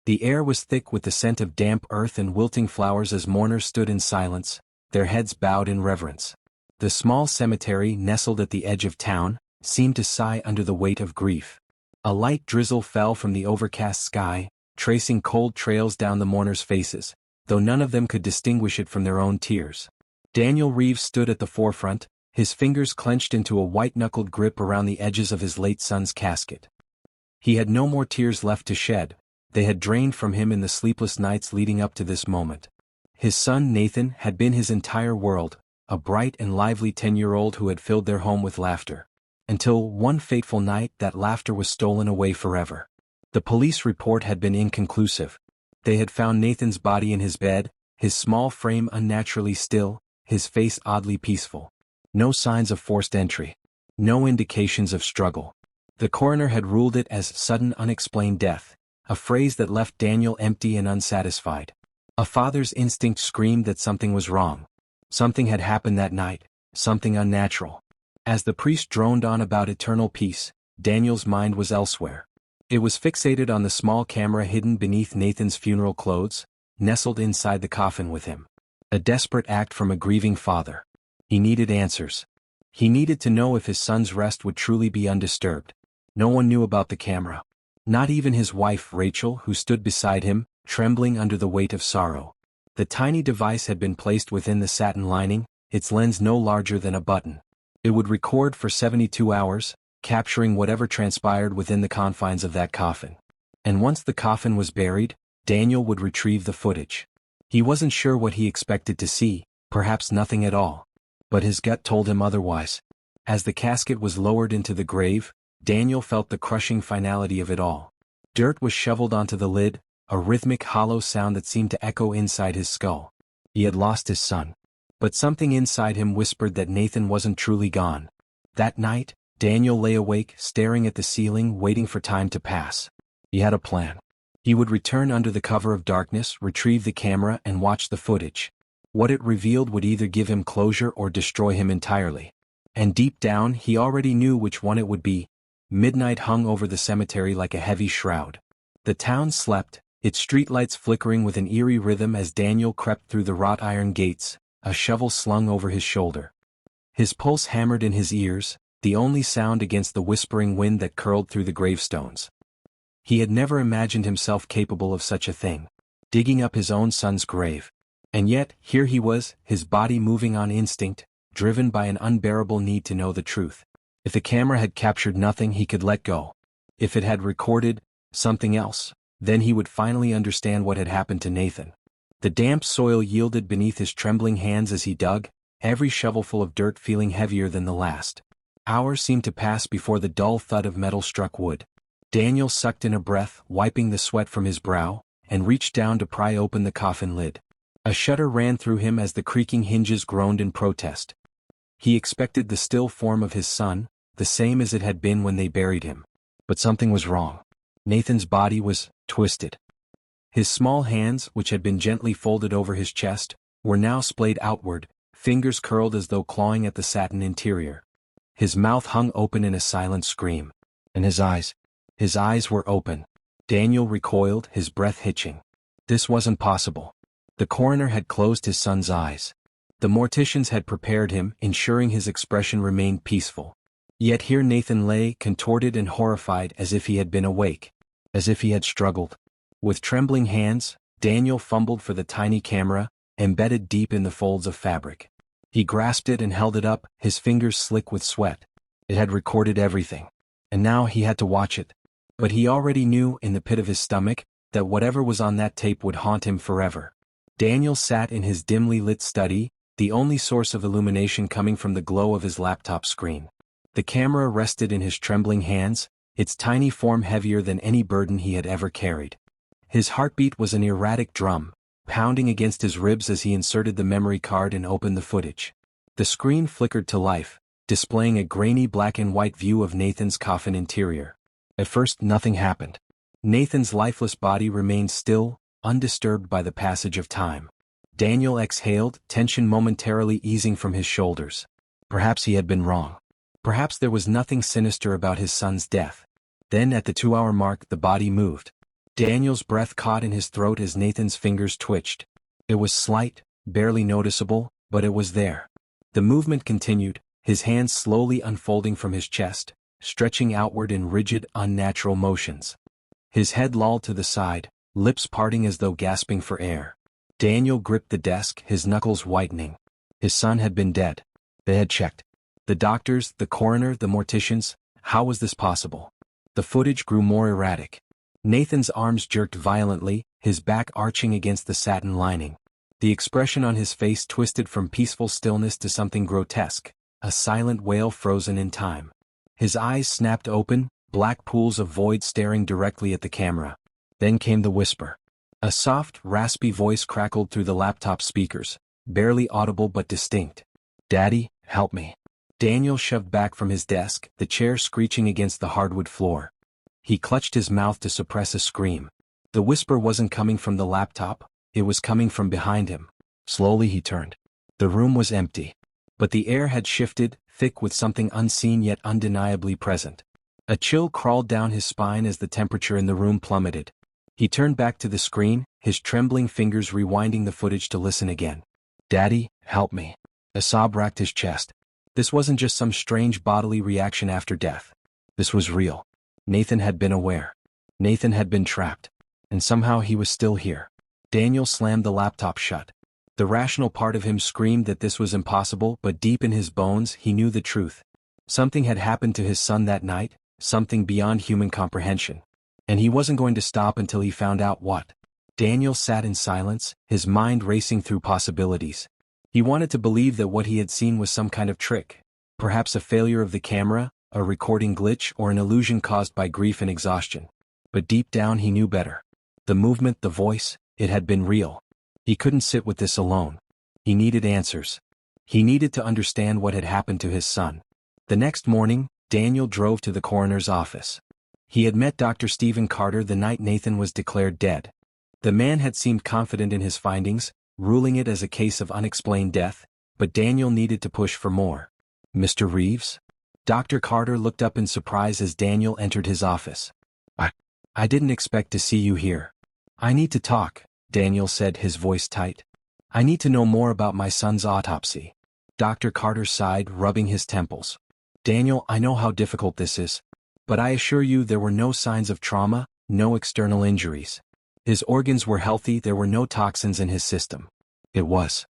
The air was thick with the scent of damp earth and wilting flowers as mourners stood in silence, their heads bowed in reverence. The small cemetery nestled at the edge of town seemed to sigh under the weight of grief. A light drizzle fell from the overcast sky, tracing cold trails down the mourners' faces, though none of them could distinguish it from their own tears. Daniel Reeves stood at the forefront, his fingers clenched into a white-knuckled grip around the edges of his late son's casket. He had no more tears left to shed, they had drained from him in the sleepless nights leading up to this moment. His son Nathan had been his entire world, a bright and lively 10-year-old who had filled their home with laughter. Until one fateful night that laughter was stolen away forever. The police report had been inconclusive. They had found Nathan's body in his bed, his small frame unnaturally still, his face oddly peaceful. No signs of forced entry. No indications of struggle. The coroner had ruled it as sudden unexplained death, a phrase that left Daniel empty and unsatisfied. A father's instinct screamed that something was wrong. Something had happened that night, something unnatural. As the priest droned on about eternal peace, Daniel's mind was elsewhere. It was fixated on the small camera hidden beneath Nathan's funeral clothes, nestled inside the coffin with him. A desperate act from a grieving father. He needed answers. He needed to know if his son's rest would truly be undisturbed. No one knew about the camera. Not even his wife Rachel, who stood beside him, trembling under the weight of sorrow. The tiny device had been placed within the satin lining, its lens no larger than a button. It would record for 72 hours, capturing whatever transpired within the confines of that coffin. And once the coffin was buried, Daniel would retrieve the footage. He wasn't sure what he expected to see, perhaps nothing at all. But his gut told him otherwise. As the casket was lowered into the grave, Daniel felt the crushing finality of it all. Dirt was shoveled onto the lid, a rhythmic hollow sound that seemed to echo inside his skull. He had lost his son. But something inside him whispered that Nathan wasn't truly gone. That night, Daniel lay awake, staring at the ceiling, waiting for time to pass. He had a plan. He would return under the cover of darkness, retrieve the camera, and watch the footage. What it revealed would either give him closure or destroy him entirely. And deep down, he already knew which one it would be. Midnight hung over the cemetery like a heavy shroud. The town slept, its streetlights flickering with an eerie rhythm as Daniel crept through the wrought iron gates, a shovel slung over his shoulder. His pulse hammered in his ears, the only sound against the whispering wind that curled through the gravestones. He had never imagined himself capable of such a thing, digging up his own son's grave. And yet, here he was, his body moving on instinct, driven by an unbearable need to know the truth. If the camera had captured nothing he could let go. If it had recorded something else, then he would finally understand what had happened to Nathan. The damp soil yielded beneath his trembling hands as he dug, every shovelful of dirt feeling heavier than the last. Hours seemed to pass before the dull thud of metal struck wood. Daniel sucked in a breath, wiping the sweat from his brow, and reached down to pry open the coffin lid. A shudder ran through him as the creaking hinges groaned in protest. He expected the still form of his son, the same as it had been when they buried him. But something was wrong. Nathan's body was twisted. His small hands, which had been gently folded over his chest, were now splayed outward, fingers curled as though clawing at the satin interior. His mouth hung open in a silent scream. And his eyes were open. Daniel recoiled, his breath hitching. This wasn't possible. The coroner had closed his son's eyes. The morticians had prepared him, ensuring his expression remained peaceful. Yet here Nathan lay, contorted and horrified as if he had been awake. As if he had struggled. With trembling hands, Daniel fumbled for the tiny camera, embedded deep in the folds of fabric. He grasped it and held it up, his fingers slick with sweat. It had recorded everything. And now he had to watch it. But he already knew, in the pit of his stomach, that whatever was on that tape would haunt him forever. Daniel sat in his dimly lit study, the only source of illumination coming from the glow of his laptop screen. The camera rested in his trembling hands, its tiny form heavier than any burden he had ever carried. His heartbeat was an erratic drum, pounding against his ribs as he inserted the memory card and opened the footage. The screen flickered to life, displaying a grainy black and white view of Nathan's coffin interior. At first nothing happened. Nathan's lifeless body remained still, undisturbed by the passage of time. Daniel exhaled, tension momentarily easing from his shoulders. Perhaps he had been wrong. Perhaps there was nothing sinister about his son's death. Then at the 2-hour mark the body moved. Daniel's breath caught in his throat as Nathan's fingers twitched. It was slight, barely noticeable, but it was there. The movement continued, his hands slowly unfolding from his chest, stretching outward in rigid, unnatural motions. His head lolled to the side, lips parting as though gasping for air. Daniel gripped the desk, his knuckles whitening. His son had been dead. They had checked. The doctors, the coroner, the morticians. How was this possible? The footage grew more erratic. Nathan's arms jerked violently, his back arching against the satin lining. The expression on his face twisted from peaceful stillness to something grotesque, a silent wail frozen in time. His eyes snapped open, black pools of void staring directly at the camera. Then came the whisper. A soft, raspy voice crackled through the laptop speakers, barely audible but distinct. "Daddy, help me." Daniel shoved back from his desk, the chair screeching against the hardwood floor. He clutched his mouth to suppress a scream. The whisper wasn't coming from the laptop, it was coming from behind him. Slowly he turned. The room was empty. But the air had shifted, thick with something unseen yet undeniably present. A chill crawled down his spine as the temperature in the room plummeted. He turned back to the screen, his trembling fingers rewinding the footage to listen again. "Daddy, help me." A sob racked his chest. This wasn't just some strange bodily reaction after death. This was real. Nathan had been aware. Nathan had been trapped. And somehow he was still here. Daniel slammed the laptop shut. The rational part of him screamed that this was impossible, but deep in his bones he knew the truth. Something had happened to his son that night, something beyond human comprehension. And he wasn't going to stop until he found out what. Daniel sat in silence, his mind racing through possibilities. He wanted to believe that what he had seen was some kind of trick. Perhaps a failure of the camera, a recording glitch, or an illusion caused by grief and exhaustion. But deep down he knew better. The movement, the voice, it had been real. He couldn't sit with this alone. He needed answers. He needed to understand what had happened to his son. The next morning, Daniel drove to the coroner's office. He had met Dr. Stephen Carter the night Nathan was declared dead. The man had seemed confident in his findings, ruling it as a case of unexplained death, but Daniel needed to push for more. "Mr. Reeves?" Dr. Carter looked up in surprise as Daniel entered his office. I didn't expect to see you here." "I need to talk," Daniel said, his voice tight. "I need to know more about my son's autopsy." Dr. Carter sighed, rubbing his temples. "Daniel, I know how difficult this is. But I assure you there were no signs of trauma, no external injuries. His organs were healthy, there were no toxins in his system." "It was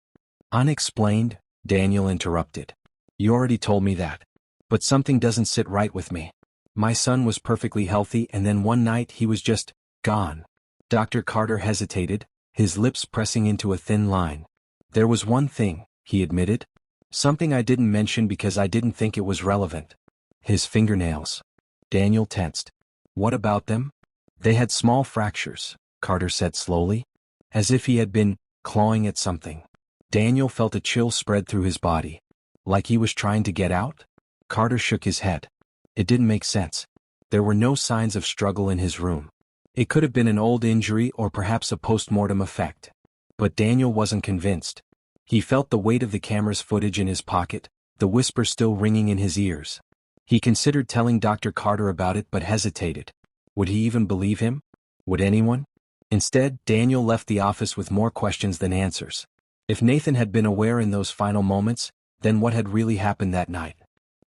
unexplained," Daniel interrupted. "You already told me that. But something doesn't sit right with me. My son was perfectly healthy and then one night he was just gone." Dr. Carter hesitated, his lips pressing into a thin line. "There was one thing," he admitted. "Something I didn't mention because I didn't think it was relevant. His fingernails." Daniel tensed. "What about them?" "They had small fractures," Carter said slowly, as if he had been clawing at something. Daniel felt a chill spread through his body. Like he was trying to get out? Carter shook his head. It didn't make sense. There were no signs of struggle in his room. It could have been an old injury or perhaps a post-mortem effect. But Daniel wasn't convinced. He felt the weight of the camera's footage in his pocket, the whisper still ringing in his ears. He considered telling Dr. Carter about it but hesitated. Would he even believe him? Would anyone? Instead, Daniel left the office with more questions than answers. If Nathan had been aware in those final moments, then what had really happened that night?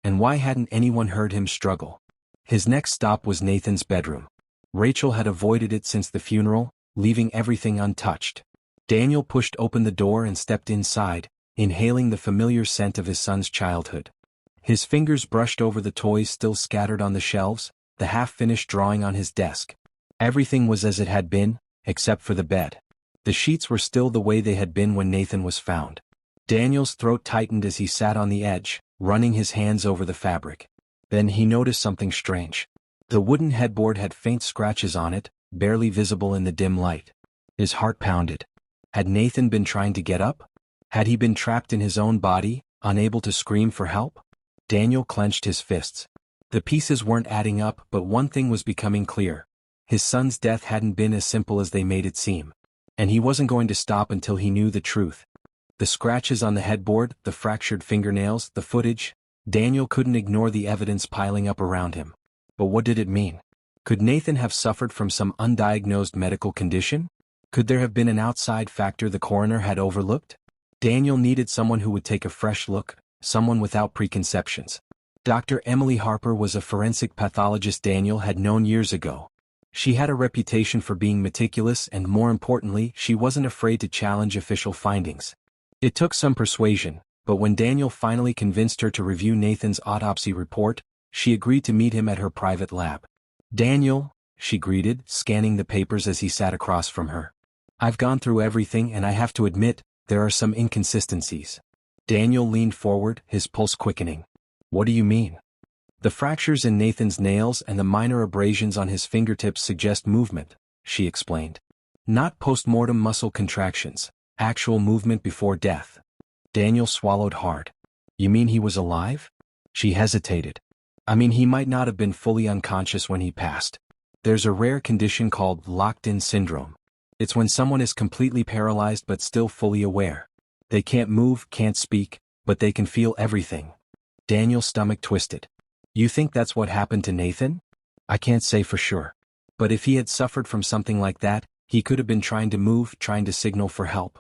And why hadn't anyone heard him struggle? His next stop was Nathan's bedroom. Rachel had avoided it since the funeral, leaving everything untouched. Daniel pushed open the door and stepped inside, inhaling the familiar scent of his son's childhood. His fingers brushed over the toys still scattered on the shelves, the half-finished drawing on his desk. Everything was as it had been, except for the bed. The sheets were still the way they had been when Nathan was found. Daniel's throat tightened as he sat on the edge, running his hands over the fabric. Then he noticed something strange. The wooden headboard had faint scratches on it, barely visible in the dim light. His heart pounded. Had Nathan been trying to get up? Had he been trapped in his own body, unable to scream for help? Daniel clenched his fists. The pieces weren't adding up, but one thing was becoming clear. His son's death hadn't been as simple as they made it seem. And he wasn't going to stop until he knew the truth. The scratches on the headboard, the fractured fingernails, the footage. Daniel couldn't ignore the evidence piling up around him. But what did it mean? Could Nathan have suffered from some undiagnosed medical condition? Could there have been an outside factor the coroner had overlooked? Daniel needed someone who would take a fresh look, someone without preconceptions. Dr. Emily Harper was a forensic pathologist Daniel had known years ago. She had a reputation for being meticulous and, more importantly, she wasn't afraid to challenge official findings. It took some persuasion, but when Daniel finally convinced her to review Nathan's autopsy report, she agreed to meet him at her private lab. "Daniel," she greeted, scanning the papers as he sat across from her. "I've gone through everything and I have to admit, there are some inconsistencies." Daniel leaned forward, his pulse quickening. "What do you mean?" "The fractures in Nathan's nails and the minor abrasions on his fingertips suggest movement," she explained. "Not post-mortem muscle contractions, actual movement before death." Daniel swallowed hard. "You mean he was alive?" She hesitated. "I mean, he might not have been fully unconscious when he passed. There's a rare condition called locked-in syndrome. It's when someone is completely paralyzed but still fully aware. They can't move, can't speak, but they can feel everything." Daniel's stomach twisted. "You think that's what happened to Nathan?" "I can't say for sure. But if he had suffered from something like that, he could have been trying to move, trying to signal for help.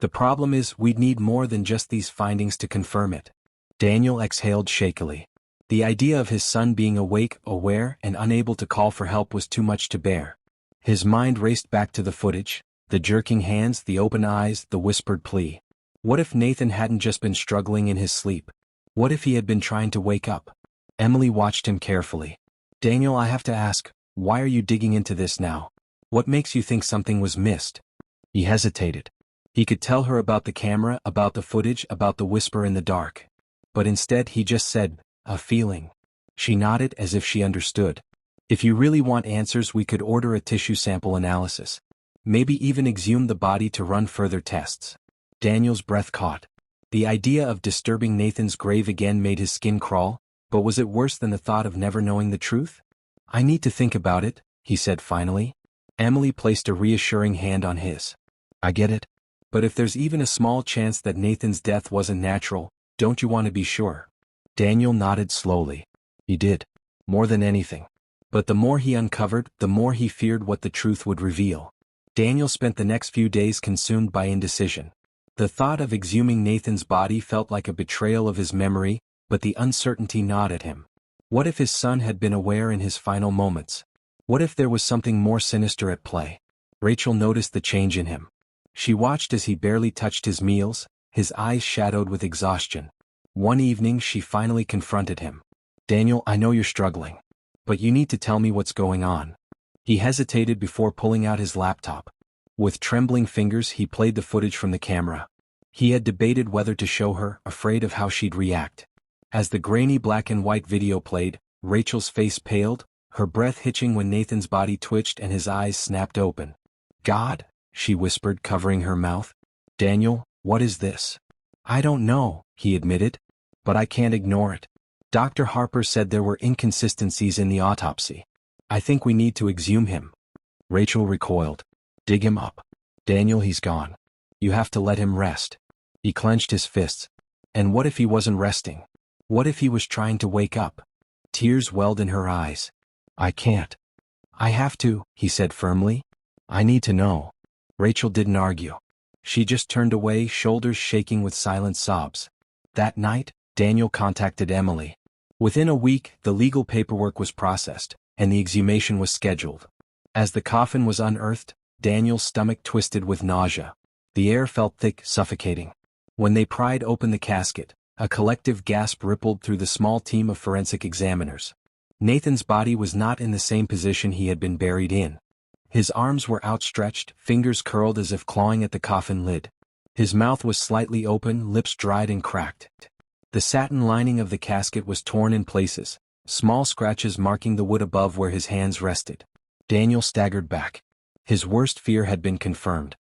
The problem is, we'd need more than just these findings to confirm it." Daniel exhaled shakily. The idea of his son being awake, aware, and unable to call for help was too much to bear. His mind raced back to the footage, the jerking hands, the open eyes, the whispered plea. What if Nathan hadn't just been struggling in his sleep? What if he had been trying to wake up? Emily watched him carefully. "Daniel, I have to ask, why are you digging into this now? What makes you think something was missed?" He hesitated. He could tell her about the camera, about the footage, about the whisper in the dark. But instead he just said, "A feeling." She nodded as if she understood. "If you really want answers, we could order a tissue sample analysis. Maybe even exhume the body to run further tests." Daniel's breath caught. The idea of disturbing Nathan's grave again made his skin crawl, but was it worse than the thought of never knowing the truth? "I need to think about it," he said finally. Emily placed a reassuring hand on his. "I get it. But if there's even a small chance that Nathan's death wasn't natural, don't you want to be sure?" Daniel nodded slowly. He did. More than anything. But the more he uncovered, the more he feared what the truth would reveal. Daniel spent the next few days consumed by indecision. The thought of exhuming Nathan's body felt like a betrayal of his memory, but the uncertainty gnawed at him. What if his son had been aware in his final moments? What if there was something more sinister at play? Rachel noticed the change in him. She watched as he barely touched his meals, his eyes shadowed with exhaustion. One evening she finally confronted him. "Daniel, I know you're struggling. But you need to tell me what's going on." He hesitated before pulling out his laptop. With trembling fingers he played the footage from the camera. He had debated whether to show her, afraid of how she'd react. As the grainy black and white video played, Rachel's face paled, her breath hitching when Nathan's body twitched and his eyes snapped open. "God," she whispered, covering her mouth. "Daniel, what is this?" "I don't know," he admitted. "But I can't ignore it. Dr. Harper said there were inconsistencies in the autopsy. I think we need to exhume him." Rachel recoiled. "Dig him up. Daniel, he's gone. You have to let him rest." He clenched his fists. And what if he wasn't resting? What if he was trying to wake up? Tears welled in her eyes. "I can't." "I have to," he said firmly. "I need to know." Rachel didn't argue. She just turned away, shoulders shaking with silent sobs. That night, Daniel contacted Emily. Within a week, the legal paperwork was processed, and the exhumation was scheduled. As the coffin was unearthed, Daniel's stomach twisted with nausea. The air felt thick, suffocating. When they pried open the casket, a collective gasp rippled through the small team of forensic examiners. Nathan's body was not in the same position he had been buried in. His arms were outstretched, fingers curled as if clawing at the coffin lid. His mouth was slightly open, lips dried and cracked. The satin lining of the casket was torn in places, small scratches marking the wood above where his hands rested. Daniel staggered back. His worst fear had been confirmed.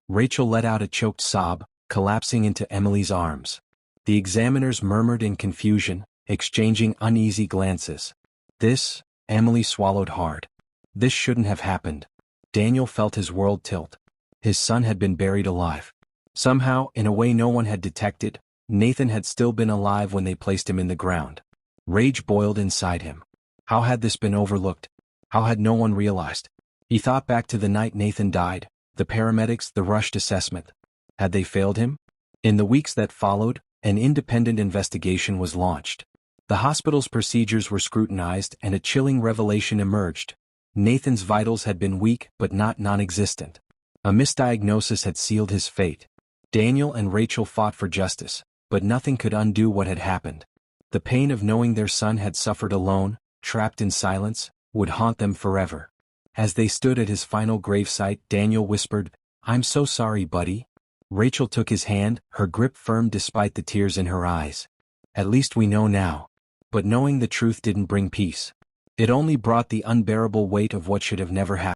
Rachel let out a choked sob, collapsing into Emily's arms. The examiners murmured in confusion, exchanging uneasy glances. This, Emily swallowed hard. This shouldn't have happened. Daniel felt his world tilt. His son had been buried alive. Somehow, in a way no one had detected, Nathan had still been alive when they placed him in the ground. Rage boiled inside him. How had this been overlooked? How had no one realized? He thought back to the night Nathan died, the paramedics, the rushed assessment. Had they failed him? In the weeks that followed, an independent investigation was launched. The hospital's procedures were scrutinized and a chilling revelation emerged. Nathan's vitals had been weak but not non-existent. A misdiagnosis had sealed his fate. Daniel and Rachel fought for justice, but nothing could undo what had happened. The pain of knowing their son had suffered alone, trapped in silence, would haunt them forever. As they stood at his final gravesite, Daniel whispered, "I'm so sorry, buddy." Rachel took his hand, her grip firm despite the tears in her eyes. "At least we know now." But knowing the truth didn't bring peace. It only brought the unbearable weight of what should have never happened.